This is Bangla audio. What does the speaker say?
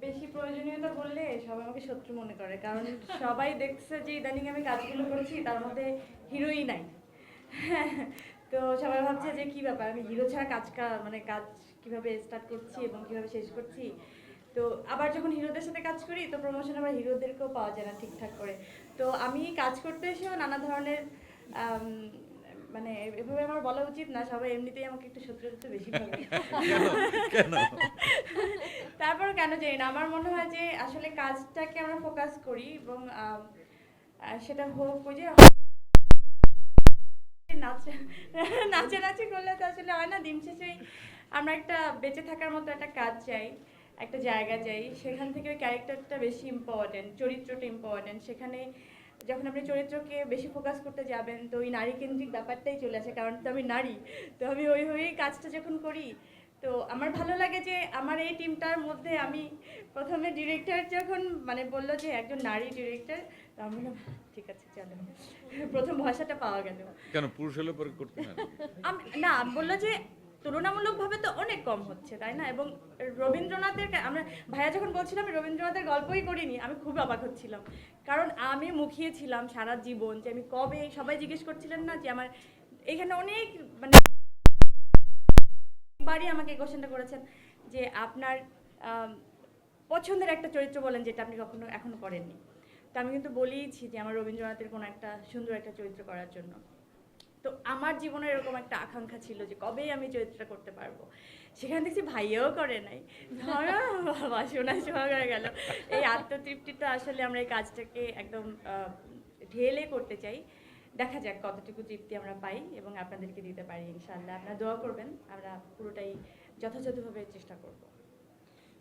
বেশি প্রয়োজনীয়তা বললে সবাই আমাকে শত্রু মনে করে, কারণ সবাই দেখছে যে ইদানিং আমি কাজগুলো করছি তার মধ্যে হিরোই নাই। তো সবাই ভাবছে যে কি ব্যাপার, আমি হিরো ছাড়া মানে কাজ কিভাবে স্টার্ট করছি এবং কিভাবে শেষ করছি। তো আবার যখন হিরোদের সাথে কাজ করি তো প্রমোশন আবার হিরোদেরকেও পাওয়া যায় না ঠিকঠাক করে। তো আমি কাজ করতে এসেও নানা ধরনের আম, মানে এভাবে আমার বলা উচিত না, সবাই এমনিতেই আমাকে একটু শত্রুতা বেশি ভাবে। কেন কেন তারপর কেন জানি না, আমার মনে হয় যে আসলে কাজটাকে আমরা ফোকাস করি এবং সেটা হোক ওই যে নাচা নাচানাচি করলে তো আসলে হয় না। দিন শেষে আমরা একটা বেঁচে থাকার মতো একটা কাজ চাই, একটা জায়গা চাই, সেখান থেকে ওই ক্যারেক্টারটা বেশি ইম্পর্টেন্ট, চরিত্রটা ইম্পর্টেন্ট। সেখানে যখন আপনি চরিত্রকে বেশি ফোকাস করতে যাবেন তো ওই নারী কেন্দ্রিক ব্যাপারটাই চলে আসে, কারণ তো আমি নারী। তো আমি ওইভাবেই কাজটা যখন করি তো আমার ভালো লাগে যে আমার এই টিমটার মধ্যে আমি প্রথমে ডিরেক্টর যখন মানে বললো যে একজন নারী ডিরেক্টর, তো আমি বললাম ঠিক আছে চলো, প্রথম ভাষাটা পাওয়া গেল। কেন পুরুষ হলে পরে করতে না? না, বললো যে তুলনামূলকভাবে তো অনেক কম হচ্ছে তাই না, এবং রবীন্দ্রনাথের আমরা ভাইয়া যখন বলছিলাম আমি রবীন্দ্রনাথের গল্পই করিনি, আমি খুব অবাক হচ্ছিলাম, কারণ আমি মুখিয়েছিলাম সারা জীবন যে আমি কবে, সবাই জিজ্ঞেস করছিলেন না যে আমার এখানে অনেক মানে বারই আমাকে এই কোশ্চেনটা করেছেন যে আপনার আম, পছন্দের একটা চরিত্র বলেন যেটা আপনি কখনো এখনো করেননি। তো আমি কিন্তু বলেইছি যে আমার রবীন্দ্রনাথের কোনো একটা সুন্দর একটা চরিত্র করার জন্য। তো আমার জীবনে এরকম একটা আকাঙ্ক্ষা ছিল যে কবেই আমি চরিত্রটা করতে পারবো, সেখানে দেখছি ভাইয়াও করে নাই। ধরো বাবা শোনা শোনা হয়ে গেল। এই আত্মতৃপ্তিটা আসলে আমরা এই কাজটাকে একদম ঢেলে করতে চাই। দেখা যাক কতটুকু তৃপ্তি আমরা পাই এবং আপনাদেরকে দিতে পারি ইনশাআল্লাহ। আপনারা দোয়া করবেন, আমরা পুরোটাই যথাযথভাবে চেষ্টা করব।